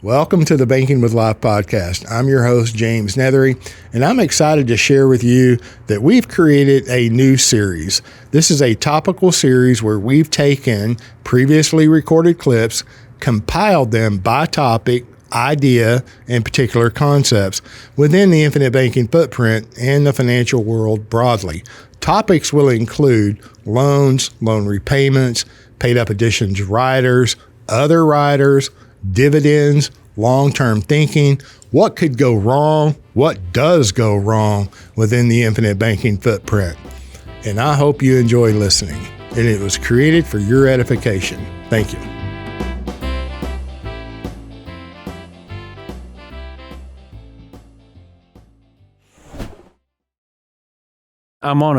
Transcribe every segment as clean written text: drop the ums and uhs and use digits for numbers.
Welcome to the Banking with Life podcast. I'm your host, James Neathery, and I'm excited to share with you that we've created a new series. This is a topical series where we've taken previously recorded clips, compiled them by topic, idea, and particular concepts within the infinite banking footprint and the financial world broadly. Topics will include loans, loan repayments, paid up additions riders, other riders, dividends, long-term thinking, what could go wrong, what does go wrong within the infinite banking footprint. And I hope you enjoy listening. And it was created for your edification. Thank you. I'm on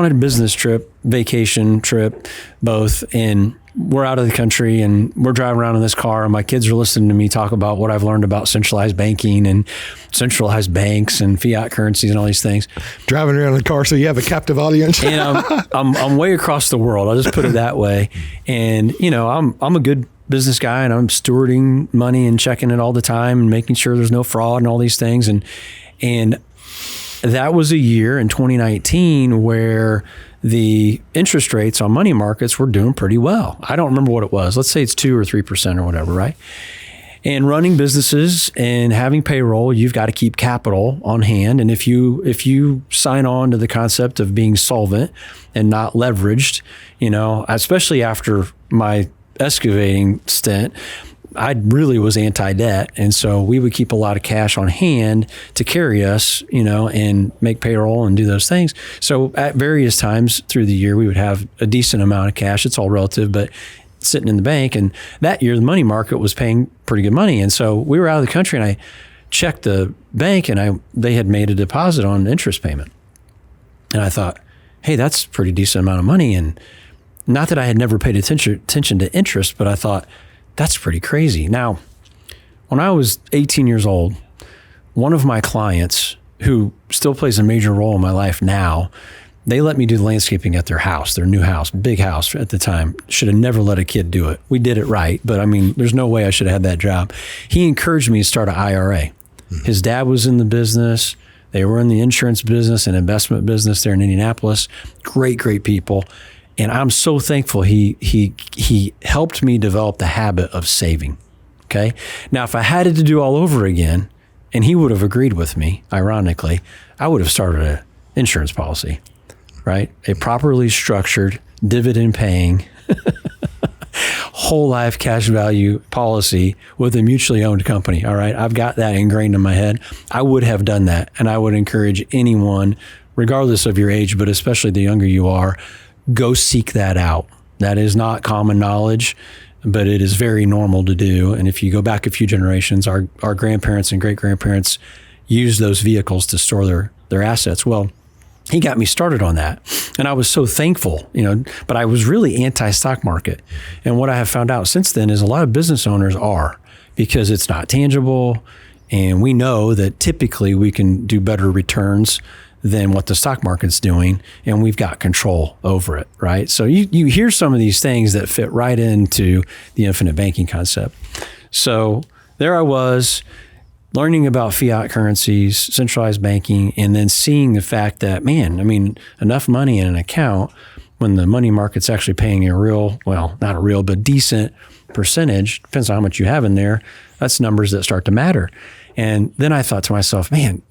a business trip, vacation trip, both, and we're out of the country and we're driving around in this car and my kids are listening to me talk about what I've learned about centralized banking and centralized banks and fiat currencies and all these things. Driving around in the car so you have a captive audience. And I'm way across the world. I'll just put it that way. And, you know, I'm a good business guy and I'm stewarding money and checking it all the time and making sure there's no fraud and all these things. And that was a year in 2019 where the interest rates on money markets were doing pretty well. I don't remember what it was. Let's say it's 2 or 3% or whatever, right? And running businesses and having payroll, you've got to keep capital on hand. And if you sign on to the concept of being solvent and not leveraged, you know, especially after my excavating stint, I really was anti-debt. And so we would keep a lot of cash on hand to carry us, you know, and make payroll and do those things. So at various times through the year, we would have a decent amount of cash. It's all relative, but sitting in the bank. And that year, the money market was paying pretty good money. And so we were out of the country and I checked the bank and they had made a deposit on interest payment. And I thought, hey, that's a pretty decent amount of money. And not that I had never paid attention to interest, but I thought, that's pretty crazy. Now, when I was 18 years old, one of my clients, who still plays a major role in my life now, they let me do the landscaping at their house, their new house, big house at the time. Should have never let a kid do it. We did it right, but I mean, there's no way I should have had that job. He encouraged me to start an IRA. His dad was in the business. They were in the insurance business and investment business there in Indianapolis. Great people. And I'm so thankful he helped me develop the habit of saving. Okay. Now, if I had it to do all over again, and he would have agreed with me, ironically, I would have started an insurance policy, right? A properly structured, dividend paying, whole life cash value policy with a mutually owned company. All right. I've got that ingrained in my head. I would have done that. And I would encourage anyone, regardless of your age, but especially the younger you are, go seek that out. That is not common knowledge, but it is very normal to do. And if you go back a few generations, our grandparents and great-grandparents used those vehicles to store their assets. Well, he got me started on that. And I was so thankful, you know, but I was really anti-stock market. And what I have found out since then is a lot of business owners are, because it's not tangible. And we know that typically we can do better returns than what the stock market's doing, and we've got control over it, right? So you hear some of these things that fit right into the infinite banking concept. So there I was learning about fiat currencies, centralized banking, and then seeing the fact that, man, I mean, enough money in an account when the money market's actually paying a real, well, not a real, but decent percentage, depends on how much you have in there, that's numbers that start to matter. And then I thought to myself, man,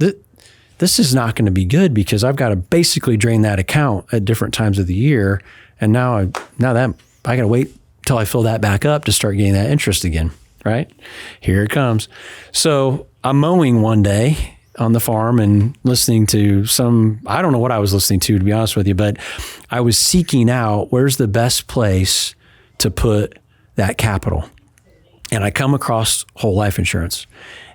this is not going to be good because I've got to basically drain that account at different times of the year. And now I got to wait till I fill that back up to start getting that interest again, right? Here it comes. So I'm mowing one day on the farm and listening to I don't know what I was listening to be honest with you, but I was seeking out where's the best place to put that capital. And I come across whole life insurance.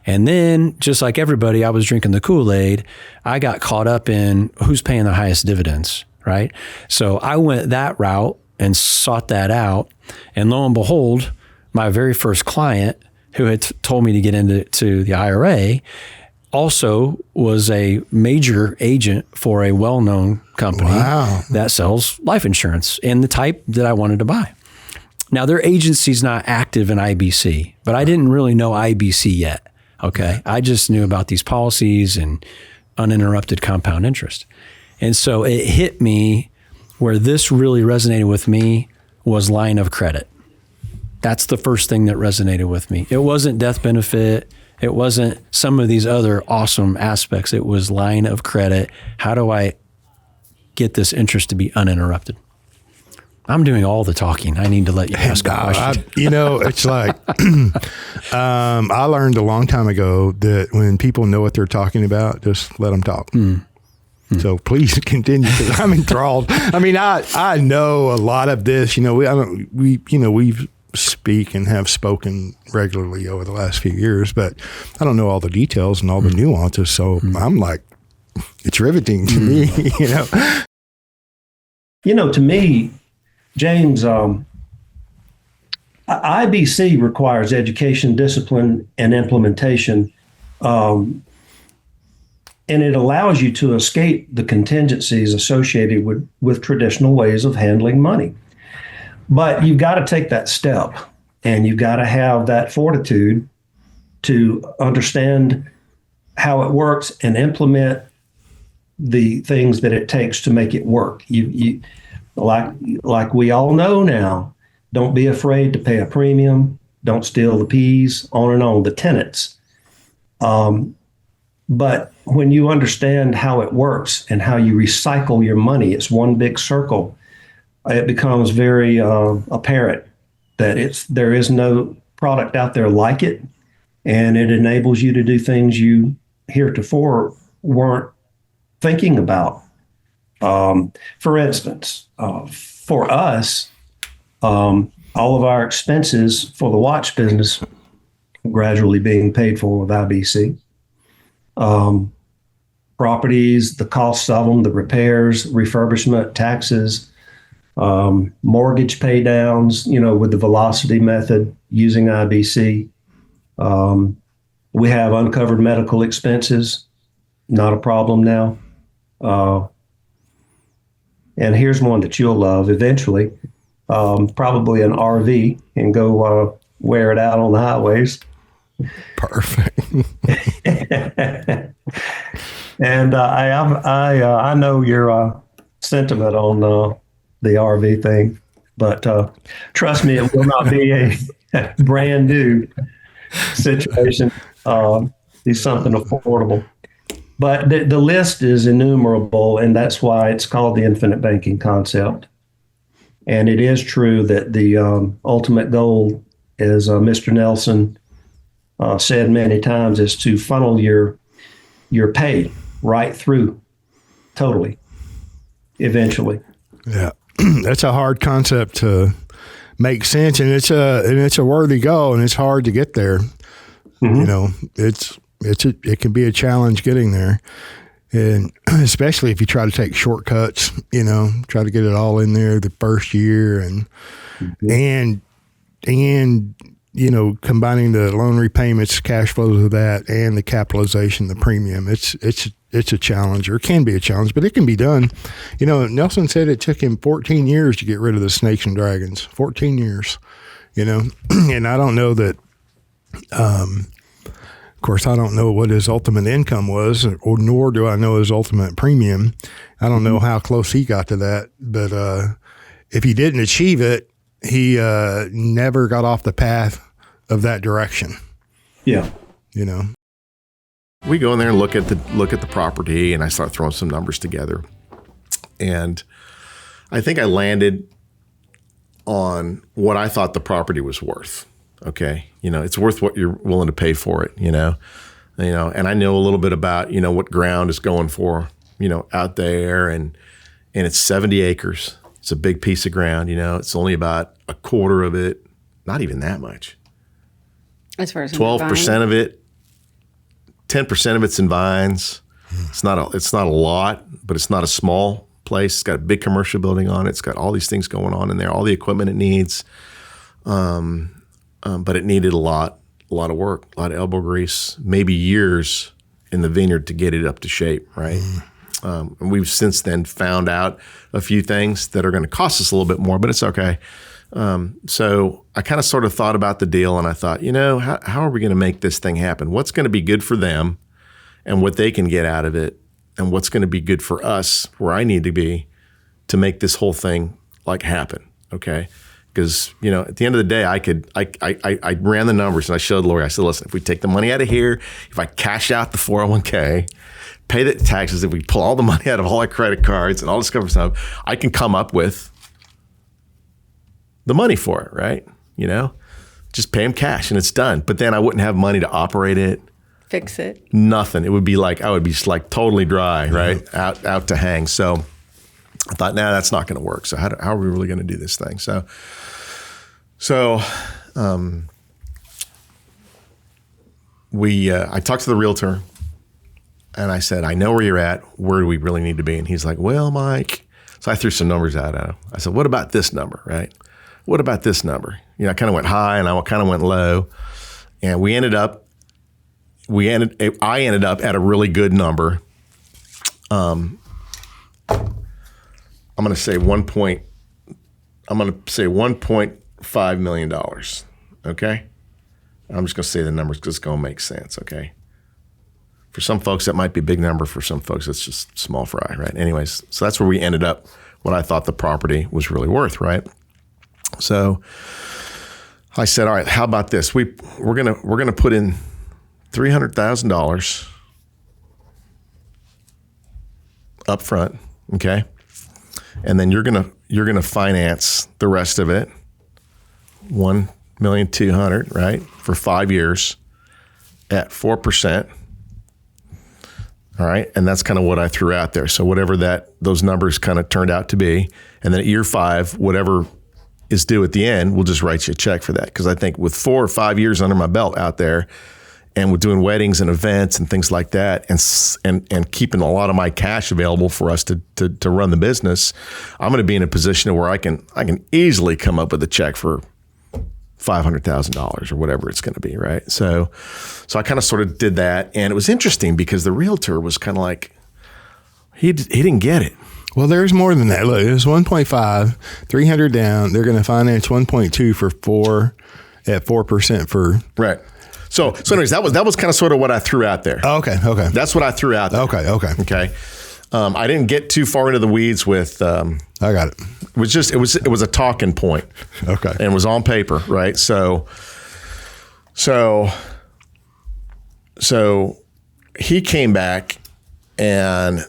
And then, just like everybody, I was drinking the Kool-Aid. I got caught up in who's paying the highest dividends, right? So I went that route and sought that out. And lo and behold, my very first client who had told me to get into the IRA also was a major agent for a well-known company that sells life insurance and the type that I wanted to buy. Now, their agency's not active in IBC, but I didn't really know IBC yet. Okay. I just knew about these policies and uninterrupted compound interest. And so it hit me where this really resonated with me was line of credit. That's the first thing that resonated with me. It wasn't death benefit. It wasn't some of these other awesome aspects. It was line of credit. How do I get this interest to be uninterrupted? I'm doing all the talking. I need to let you ask a question. It's like I learned a long time ago that when people know what they're talking about, just let them talk. So please continue, because I'm enthralled. I mean, I know a lot of this. We speak and have spoken regularly over the last few years, but I don't know all the details and all the nuances. So I'm like, it's riveting to me. To me, James, IBC requires education, discipline, and implementation, and it allows you to escape the contingencies associated with traditional ways of handling money. But you've got to take that step, and you've got to have that fortitude to understand how it works and implement the things that it takes to make it work. You like we all know now, don't be afraid to pay a premium, don't steal the peas, on and on, the tenets. But when you understand how it works and how you recycle your money, it's one big circle, it becomes very apparent that there is no product out there like it, and it enables you to do things you heretofore weren't thinking about. For instance, for us, all of our expenses for the watch business gradually being paid for with IBC. Properties, the costs of them, the repairs, refurbishment, taxes, mortgage pay downs, with the velocity method using IBC. We have uncovered medical expenses, not a problem now. And here's one that you'll love eventually, probably an RV, and go wear it out on the highways. Perfect. And I know your sentiment on the RV thing, but trust me, it will not be a brand new situation. It's something affordable. But the list is innumerable, and that's why it's called the infinite banking concept. And it is true that the ultimate goal, as Mr. Nelson said many times, is to funnel your pay right through totally, eventually. Yeah, that's a hard concept to make sense, and it's a worthy goal, and it's hard to get there. It can be a challenge getting there, and especially if you try to take shortcuts. Try to get it all in there the first year, and combining the loan repayments, cash flows of that, and the capitalization, the premium. It's a challenge, or can be a challenge, but it can be done. Nelson said it took him 14 years to get rid of the snakes and dragons. 14 years, and I don't know that. Of course, I don't know what his ultimate income was, or nor do I know his ultimate premium. I don't know how close he got to that, but if he didn't achieve it, he never got off the path of that direction. Yeah. We go in there and look at the property, and I start throwing some numbers together. And I think I landed on what I thought the property was worth. Okay. It's worth what you're willing to pay for it, and I know a little bit about, what ground is going for, out there, and it's 70 acres. It's a big piece of ground, it's only about a quarter of it, not even that much. As far as 12% of it, 10% of it's in vines. It's not a lot, but it's not a small place. It's got a big commercial building on it. It's got all these things going on in there, all the equipment it needs. But it needed a lot of work, a lot of elbow grease, maybe years in the vineyard to get it up to shape, right? And we've since then found out a few things that are going to cost us a little bit more, but it's okay. So I kind of sort of thought about the deal, and I thought, how are we going to make this thing happen? What's going to be good for them and what they can get out of it, and what's going to be good for us where I need to be to make this whole thing like happen. Okay. Because, at the end of the day, I ran the numbers and I showed Lori, I said, listen, if we take the money out of here, if I cash out the 401k, pay the taxes, if we pull all the money out of all our credit cards and all this kind of stuff, I can come up with the money for it, right? Just pay them cash and it's done. But then I wouldn't have money to operate it. Fix it. Nothing. It would be like, I would be just like totally dry, right? Out to hang. So I thought, that's not going to work. So how are we really going to do this thing? I talked to the realtor and I said, I know where you're at. Where do we really need to be? And he's like, well, Mike. So I threw some numbers out at him. I said, what about this number, right? What about this number? I kind of went high and I kind of went low. And I ended up at a really good number. I'm going to say $1.5 million. Okay. I'm just going to say the numbers because it's going to make sense. Okay. For some folks, that might be a big number. For some folks, it's just small fry, right? Anyways, so that's where we ended up, what I thought the property was really worth, right? So I said, all right, how about this? We're gonna put in $300,000 up front, okay? And then you're gonna finance the rest of it, $1,200,000, right, for 5 years at 4%. All right, and that's kind of what I threw out there. So whatever those numbers kind of turned out to be, and then at year 5, whatever is due at the end, we'll just write you a check for that. Because I think with 4 or 5 years under my belt out there, and with doing weddings and events and things like that, and keeping a lot of my cash available for us to run the business, I'm going to be in a position where I can easily come up with a check for $500,000 or whatever it's going to be, right? So I kind of sort of did that, and it was interesting because the realtor was kind of like, he didn't get it. Well, there's more than that. Look, it was 1.5, 300 down. They're going to finance 1.2 for 4 at 4% for right. So anyways, that was kind of sort of what I threw out there. Oh, okay. That's what I threw out there. Okay. I didn't get too far into the weeds with. I got it. It was a talking point. Okay. And it was on paper, right? So he came back, and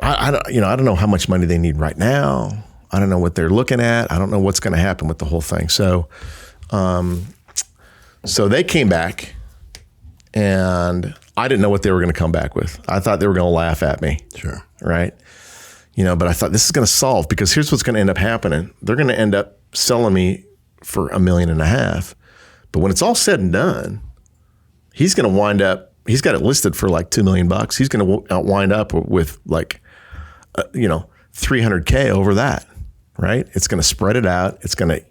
I don't know how much money they need right now. I don't know what they're looking at. I don't know what's going to happen with the whole thing. So they came back, and I didn't know what they were going to come back with. I thought they were going to laugh at me. Sure. Right. But I thought this is going to solve, because here's what's going to end up happening. They're going to end up selling me for $1.5 million. But when it's all said and done, he's going to wind up, he's got it listed for like $2 million. He's going to wind up with like, $300K over that. Right. It's going to spread it out. It's going to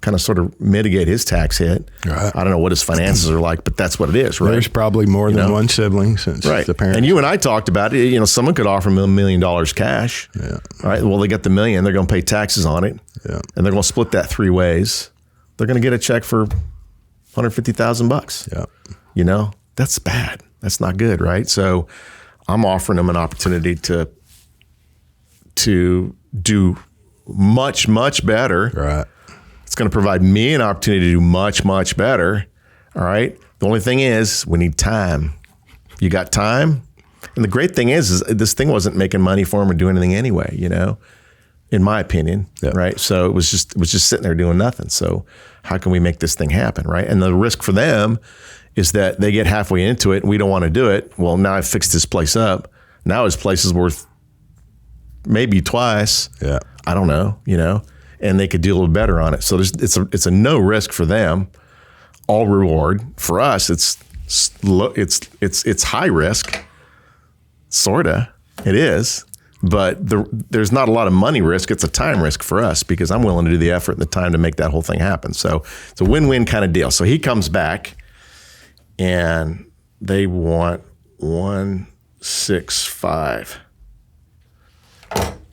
kind of sort of mitigate his tax hit. Right. I don't know what his finances are like, but that's what it is, right? There's probably more than one sibling since the parents. And you and I talked about it. Someone could offer him $1 million cash. Yeah. Right. Well, they got the $1 million. They're going to pay taxes on it. Yeah. And they're going to split that 3 ways. They're going to get a check for $150,000. Yeah. That's bad. That's not good, right? So I'm offering them an opportunity to do much, much better. Right. It's going to provide me an opportunity to do much, much better. All right. The only thing is, we need time. You got time? And the great thing is this thing wasn't making money for him or doing anything anyway, in my opinion. Yeah. Right. So it was just sitting there doing nothing. So how can we make this thing happen? Right. And the risk for them is that they get halfway into it and we don't want to do it. Well, now I've fixed this place up. Now his place is worth maybe twice. Yeah. I don't know, and they could do a little better on it. So it's a no risk for them, all reward. For us, it's high risk, sorta. It is, but there's not a lot of money risk. It's a time risk for us because I'm willing to do the effort and the time to make that whole thing happen. So it's a win-win kind of deal. So he comes back, and they want $165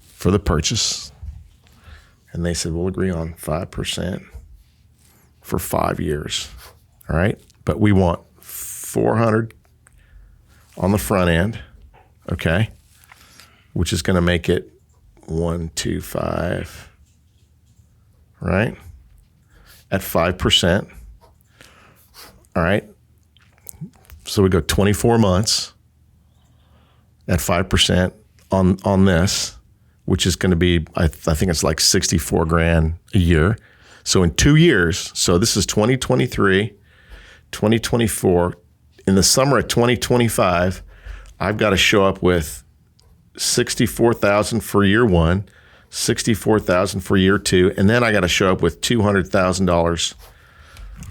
for the purchase. And they said, we'll agree on 5% for 5 years. All right. But we want 400 on the front end. Okay. Which is going to make it 125. Right. At 5%. All right. So we go 24 months at 5% on this, which is going to be, I think it's like $64,000 a year. So in 2 years, so this is 2023, 2024. In the summer of 2025, I've got to show up with $64,000 for year one, $64,000 for year two, and then I got to show up with $200,000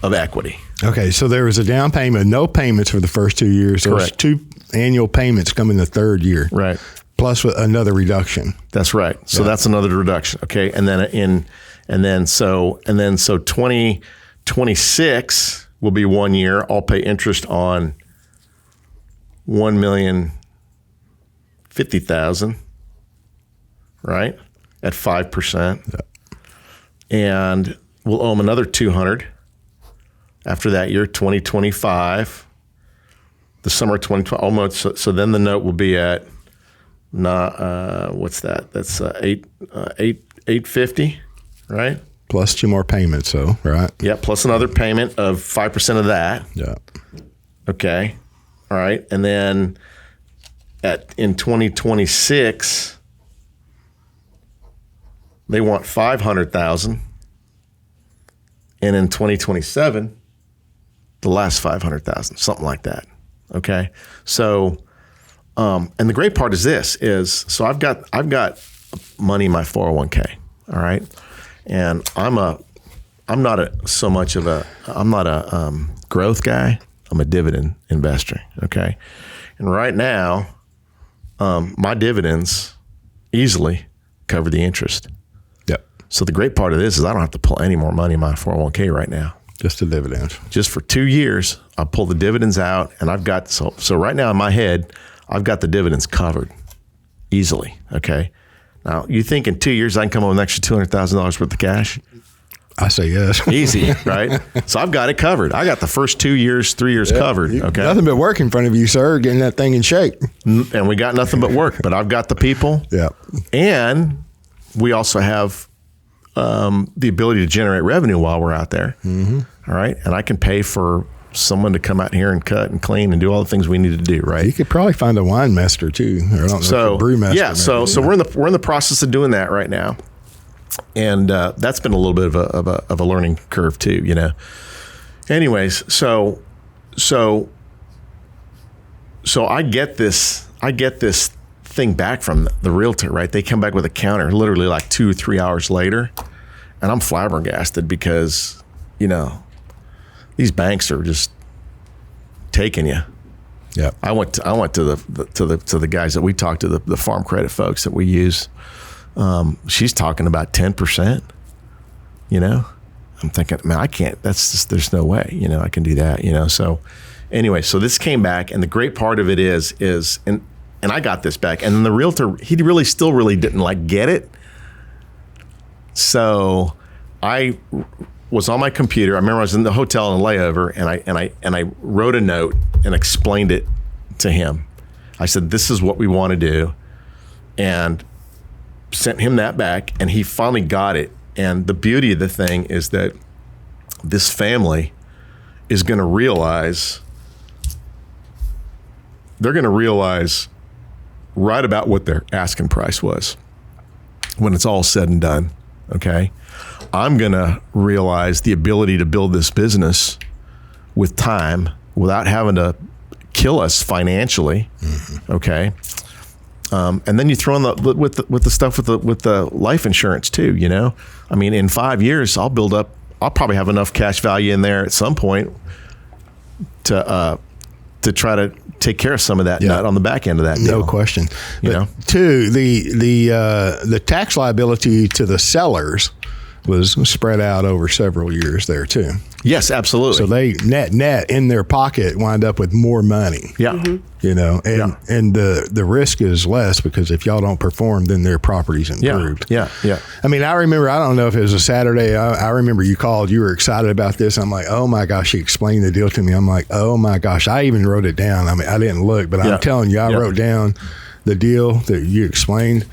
of equity. Okay, so there was a down payment, no payments for the first 2 years. Correct. There's 2 annual payments coming the third year. Right. Plus with another reduction. That's right. So that's another reduction. Okay. And then so 2026 will be 1 year. I'll pay interest on $1,050,000, right? At 5%. Yeah. And we'll owe them another 200 after that year, 2025, the summer of 2020, almost. So then the note will be at, what's that? That's 850, right? Plus 2 more payments, so, right? Yeah, plus another payment of 5% of that. Yeah. Okay. All right. And then in 2026, they want 500,000. And in 2027, the last 500,000, something like that. Okay. So, and the great part is so I've got money in my 401k. All right. And I'm not a growth guy. I'm a dividend investor. Okay. And right now, my dividends easily cover the interest. Yep. So the great part of this is I don't have to pull any more money in my 401k right now. Just the dividends. Just for 2 years, I'll pull the dividends out, and I've got so right now in my head, I've got the dividends covered easily. Okay. Now you think in 2 years I can come up with an extra $200,000 worth of cash? I say yes. Easy, right? So I've got it covered. I got the first 2 years, 3 years covered. Okay. Nothing but work in front of you, sir, getting that thing in shape. And we got nothing but work, but I've got the people. Yeah. And we also have the ability to generate revenue while we're out there. Mm-hmm. All right. And I can pay for someone to come out here and cut and clean and do all the things we need to do. Right. You could probably find a wine master too. Or I don't know, a brewmaster. Yeah. So we're in the process of doing that right now. And that's been a little bit of a learning curve too, you know. Anyways, so I get this thing back from the realtor, right? They come back with a counter literally like 2 or 3 hours later, and I'm flabbergasted because, you know, these banks are just taking you. Yeah. I went to the guys that we talked to, the farm credit folks that we use. She's talking about 10%, you know. I'm thinking, man, I can't, there's no way, you know, I can do that, you know. So anyway, so this came back, and the great part of it is and I got this back, and then the realtor, he still really didn't like get it. So I was on my computer. I remember I was in the hotel in layover, and I wrote a note and explained it to him. I said, this is what we want to do, and sent him that back, and he finally got it. And the beauty of the thing is that this family is going to realize, they're going to realize right about what their asking price was when it's all said and done. Okay. I'm going to realize the ability to build this business with time without having to kill us financially. Mm-hmm. Okay. And then you throw in with the stuff with the life insurance too, you know. I mean, in 5 years, I'll probably have enough cash value in there at some point to try to take care of some of that nut on the back end of that deal. No question. You know, two, the tax liability to the sellers was spread out over several years there too. Yes, absolutely. So they net in their pocket wind up with more money. Yeah. You know, and the risk is less because if y'all don't perform, then their property's improved. Yeah. I mean, I remember, I don't know if it was a Saturday. I remember you called, you were excited about this. I'm like, oh my gosh, she explained the deal to me. I'm like, oh my gosh, I even wrote it down. I mean, I didn't look, but I'm telling you, I wrote down the deal that you explained.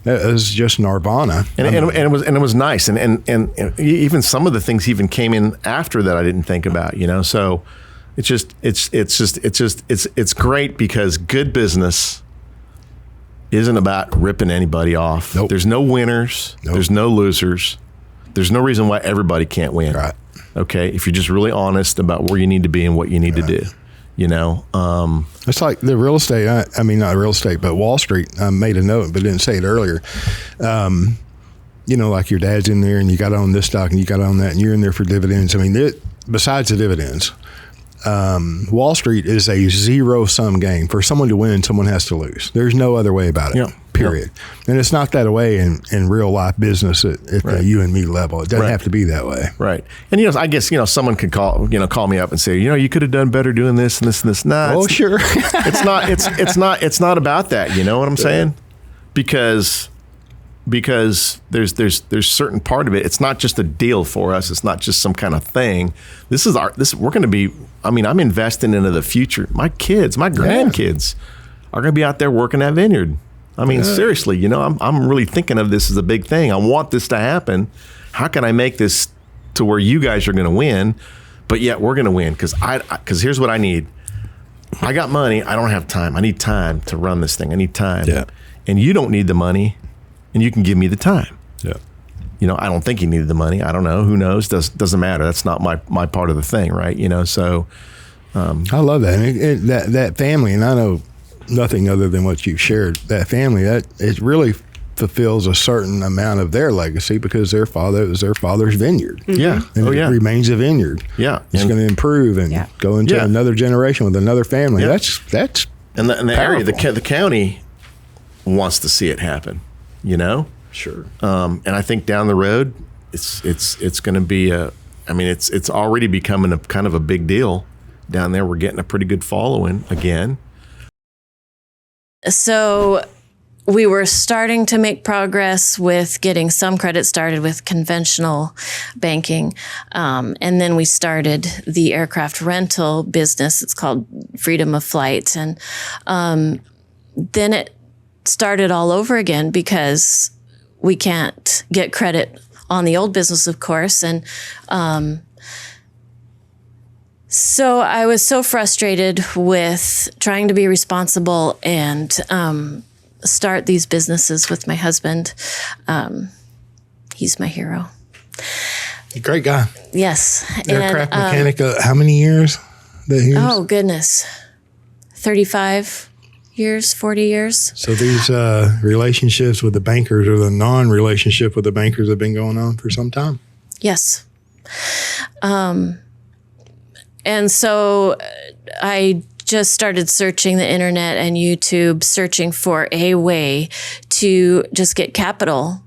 It was just nirvana. And it was nice. And even some of the things even came in after that I didn't think about, you know? So it's great because good business isn't about ripping anybody off. Nope. There's no winners. Nope. There's no losers. There's no reason why everybody can't win. Right. Okay. If you're just really honest about where you need to be and what you need to do, you know, it's like the real estate. I mean, not real estate, but Wall Street. I made a note, but didn't say it earlier. You know, like your dad's in there and you got to own this stock and you got to own that and you're in there for dividends. I mean, besides the dividends, Wall Street is a zero-sum game. For someone to win, someone has to lose. There's no other way about it. Yeah. Period. And it's not that way in real life business at the you and me level. It doesn't have to be that way. Right. And you know, I guess, you know, someone could call me up and say, you know, you could have done better doing this and this and this. Nah, Oh, sure. it's not about that. You know what I'm saying? Because there's certain part of it. It's not just a deal for us. It's not just some kind of thing. We're going to be, I mean, I'm investing into the future. My kids, my grandkids are going to be out there working that vineyard. I mean, seriously, you know, I'm really thinking of this as a big thing. I want this to happen. How can I make this to where you guys are going to win, but yet we're going to win? Because here's what I need. I got money. I don't have time. I need time to run this thing. I need time. Yeah. And you don't need the money, and you can give me the time. Yeah. You know, I don't think you needed the money. I don't know. Who knows? Doesn't matter. That's not my part of the thing, right? You know, so. I love that. And that family, and I know nothing other than what you've shared, that family, that it really fulfills a certain amount of their legacy because it was their father's vineyard. Yeah. And it remains a vineyard. Yeah. It's going to improve and go into another generation with another family. Yeah. That's and the area, the county wants to see it happen, you know? Sure. And I think down the road, it's going to be it's already becoming a kind of a big deal down there. We're getting a pretty good following again. So we were starting to make progress with getting some credit started with conventional banking. And then we started the aircraft rental business. It's called Freedom of Flight. And then it started all over again because we can't get credit on the old business, of course. And so I was so frustrated with trying to be responsible and start these businesses with my husband. He's my hero. Great guy. Yes. Aircraft mechanic. How many years that he was? Oh, goodness. 35 years, 40 years. So these relationships with the bankers or the non-relationship with the bankers have been going on for some time? Yes. And so I just started searching the internet and YouTube, searching for a way to just get capital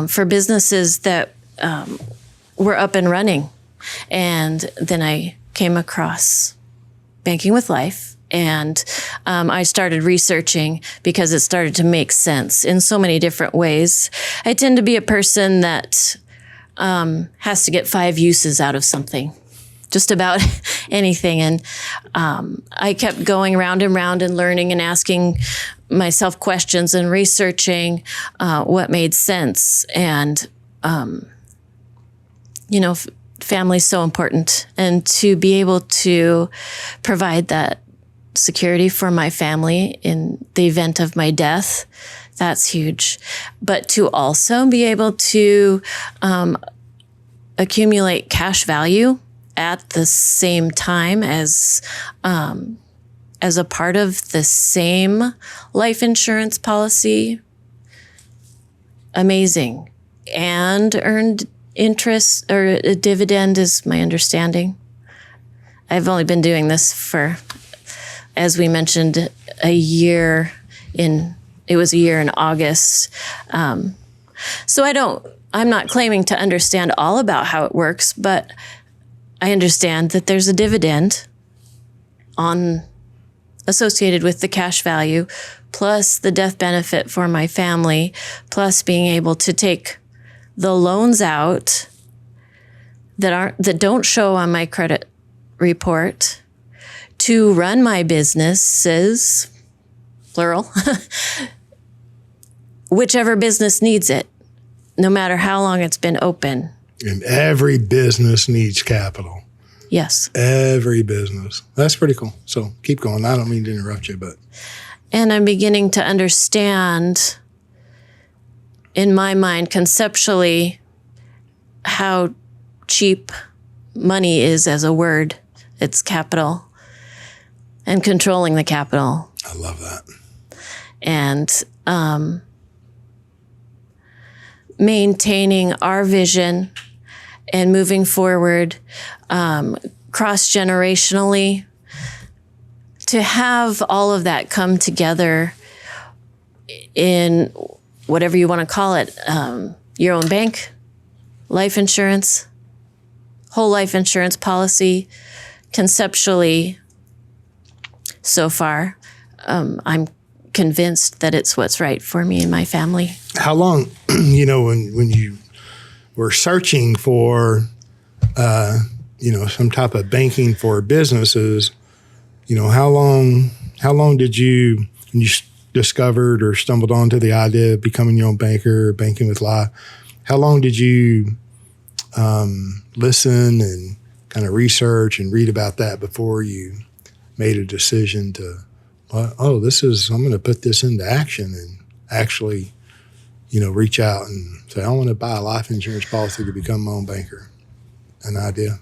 for businesses that were up and running. And then I came across Banking with Life. And I started researching because it started to make sense in so many different ways. I tend to be a person that has to get 5 uses out of something. Just about anything. And I kept going round and round and learning and asking myself questions and researching what made sense. And, family's so important. And to be able to provide that security for my family in the event of my death, that's huge. But to also be able to accumulate cash value at the same time as a part of the same life insurance policy, amazing. And earned interest or a dividend is my understanding. I've only been doing this for, as we mentioned, a year in August. So I'm not claiming to understand all about how it works, but I understand that there's a dividend associated with the cash value, plus the death benefit for my family, plus being able to take the loans out that don't show on my credit report to run my businesses, plural, whichever business needs it, no matter how long it's been open. And every business needs capital. Yes. Every business. That's pretty cool. So keep going. I don't mean to interrupt you, but. And I'm beginning to understand, in my mind, conceptually, how cheap money is as a word. It's capital and controlling the capital. I love that. And maintaining our vision and moving forward cross-generationally, to have all of that come together in whatever you want to call it, your own bank, life insurance, whole life insurance policy, conceptually, so far, I'm convinced that it's what's right for me and my family. How long, when you were searching for, some type of banking for businesses, how long did when you discovered or stumbled onto the idea of becoming your own banker, banking with life, how long did you listen and kind of research and read about that before you made a decision to, I'm going to put this into action and actually, reach out and say, I want to buy a life insurance policy to become my own banker? An idea?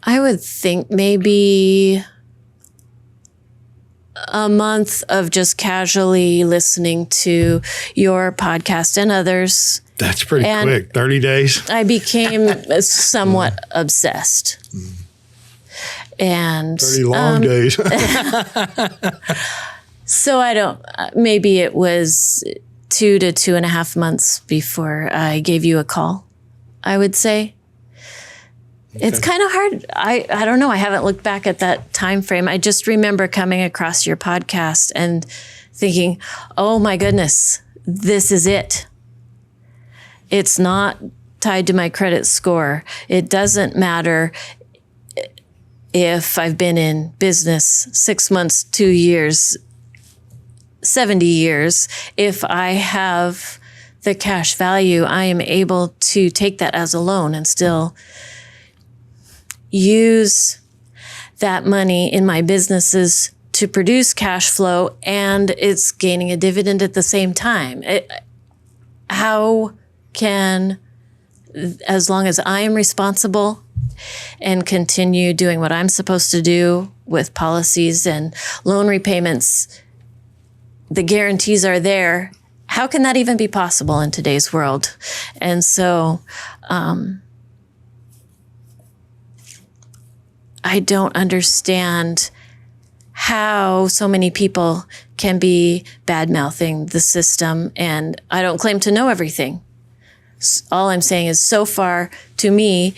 I would think maybe a month of just casually listening to your podcast and others. That's pretty quick. 30 days. I became somewhat obsessed. And 30 long days. So maybe it was 2 to 2.5 months before I gave you a call, I would say. Okay. It's kind of hard. I don't know. I haven't looked back at that time frame. I just remember coming across your podcast and thinking, oh my goodness, this is it. It's not tied to my credit score. It doesn't matter if I've been in business 6 months, 2 years, 70 years. If I have the cash value, I am able to take that as a loan and still use that money in my businesses to produce cash flow, and it's gaining a dividend at the same time. How can, as long as I am responsible and continue doing what I'm supposed to do with policies and loan repayments, the guarantees are there. How can that even be possible in today's world? And so I don't understand how so many people can be bad-mouthing the system, and I don't claim to know everything. All I'm saying is, so far, to me,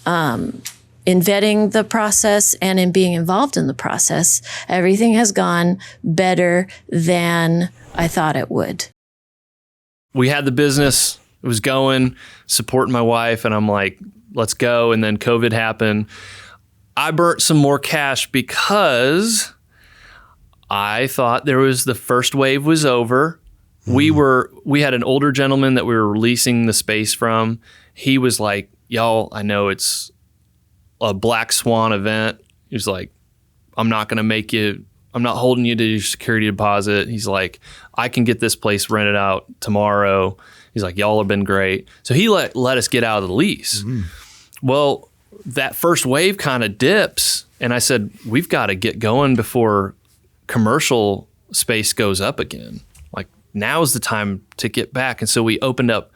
in vetting the process and in being involved in the process, everything has gone better than I thought it would. We had the business, it was going, supporting my wife, and I'm like, let's go. And then COVID happened. I burnt some more cash because I thought the first wave was over. We had an older gentleman that we were releasing the space from. He was like, y'all, I know it's a black swan event. He was like, I'm not holding you to your security deposit. He's like, I can get this place rented out tomorrow. He's like, y'all have been great. So he let us get out of the lease. Mm-hmm. Well, that first wave kind of dips, and I said, we've got to get going before commercial space goes up again. Like, now's the time to get back. And so we opened up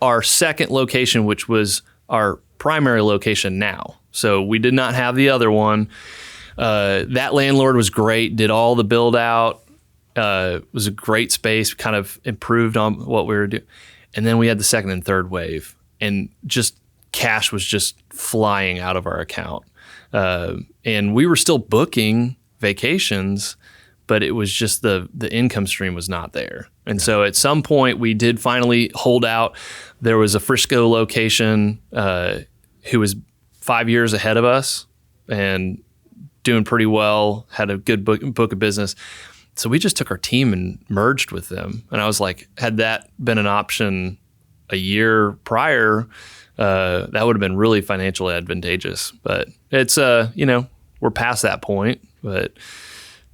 our second location, which was our primary location now. So we did not have the other one. That landlord was great, did all the build out. It was a great space, kind of improved on what we were doing. And then we had the second and third wave, and just cash was just flying out of our account. And we were still booking vacations, but it was just the income stream was not there. And so at some point we did finally hold out. There was a Frisco location who was 5 years ahead of us and doing pretty well, had a good book of business. So we just took our team and merged with them. And I was like, had that been an option a year prior, that would have been really financially advantageous. But it's, we're past that point. But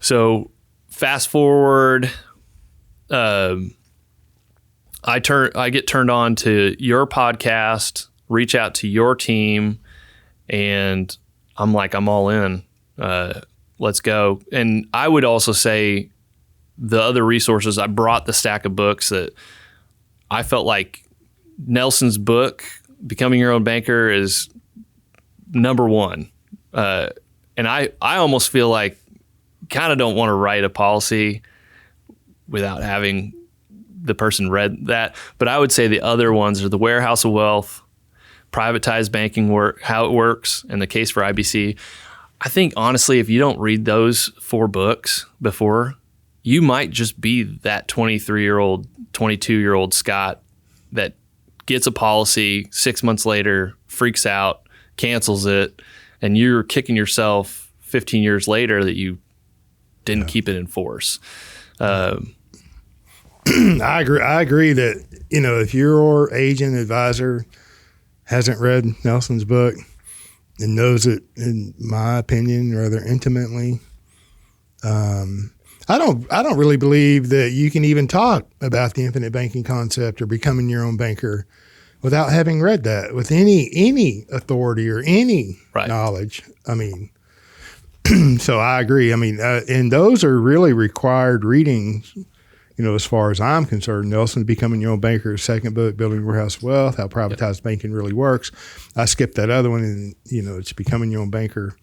so fast forward, I get turned on to your podcast, reach out to your team, and I'm like, I'm all in. Let's go. And I would also say the other resources, I brought the stack of books that I felt like Nelson's book, Becoming Your Own Banker, is number one. And I almost feel like kind of don't want to write a policy without having the person read that. But I would say the other ones are the Warehouse of Wealth, Privatized Banking, How It Works, and The Case for IBC. I think, honestly, if you don't read those 4 books before, you might just be that 23-year-old, 22-year-old Scott that gets a policy 6 months later, freaks out, cancels it, and you're kicking yourself 15 years later that you didn't keep it in force. I agree that, if your agent advisor hasn't read Nelson's book and knows it, in my opinion, rather intimately, I don't really believe that you can even talk about the infinite banking concept or becoming your own banker without having read that with any authority or any knowledge. I mean, so I agree. I mean, and those are really required readings, as far as I'm concerned. Nelson, Becoming Your Own Banker, second book, Building Warehouse of Wealth, How Privatized Banking Really Works. I skipped that other one, and, it's Becoming Your Own Banker,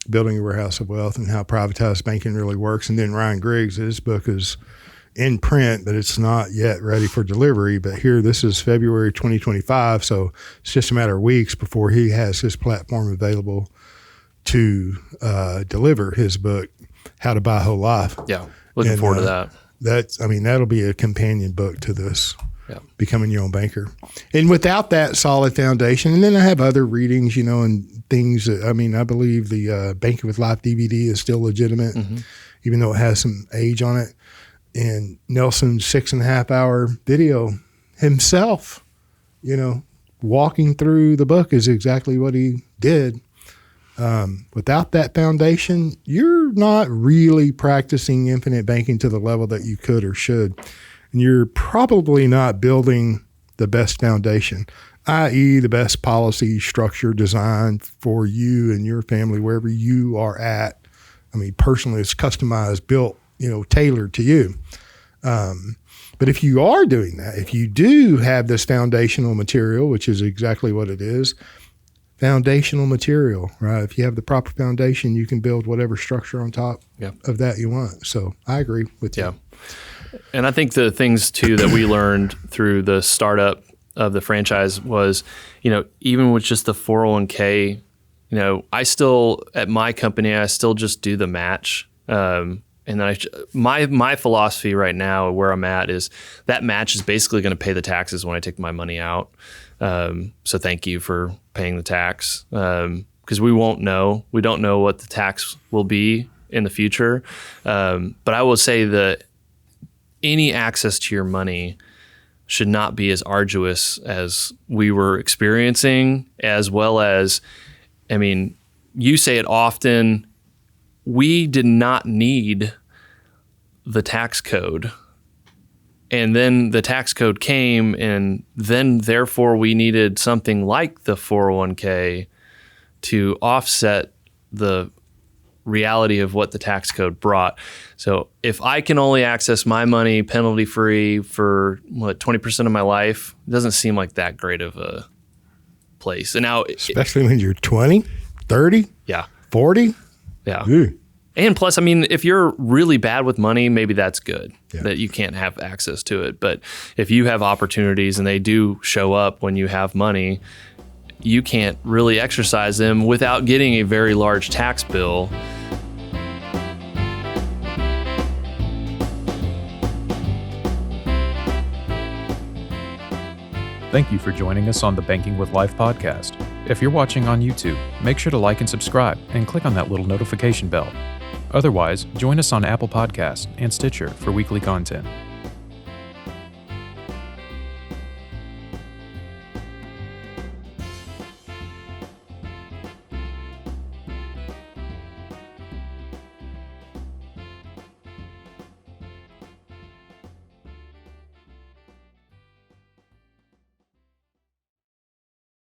Building a Warehouse of Wealth, and How Privatized Banking Really Works. And then Ryan Griggs, his book is in print, but it's not yet ready for delivery. But here, this is February 2025, so it's just a matter of weeks before he has his platform available to deliver his book, How to Buy Whole Life. Yeah, looking forward to that. That'll be a companion book to this. Yeah. Becoming Your Own Banker. And without that solid foundation, and then I have other readings, and things that, I believe the Banking with Life DVD is still legitimate, even though it has some age on it. And Nelson's 6.5 hour video himself, walking through the book is exactly what he did. Without that foundation, you're not really practicing infinite banking to the level that you could or should. And you're probably not building the best foundation, i.e. the best policy structure design for you and your family, wherever you are at. Personally, it's customized, built, tailored to you. But if you are doing that, if you do have this foundational material, which is exactly what it is, foundational material, right? If you have the proper foundation, you can build whatever structure on top of that you want. So I agree with you. Yeah. And I think the things too that we learned through the startup of the franchise was, even with just the 401k, I still, at my company, I still just do the match. And then my philosophy right now, where I'm at, is that match is basically going to pay the taxes when I take my money out. So thank you for paying the tax, because we don't know what the tax will be in the future. But I will say that any access to your money should not be as arduous as we were experiencing, as well as, you say it often, we did not need the tax code. And then the tax code came, and then therefore we needed something like the 401k to offset the reality of what the tax code brought. So if I can only access my money penalty free for 20% of my life, it doesn't seem like that great of a place. And now, especially when you're 20, 30, 40. Yeah. Ooh. And plus, I mean, if you're really bad with money, maybe that's good that you can't have access to it. But if you have opportunities and they do show up when you have money, you can't really exercise them without getting a very large tax bill. Thank you for joining us on the Banking with Life podcast. If you're watching on YouTube, make sure to like and subscribe and click on that little notification bell. Otherwise, join us on Apple Podcasts and Stitcher for weekly content.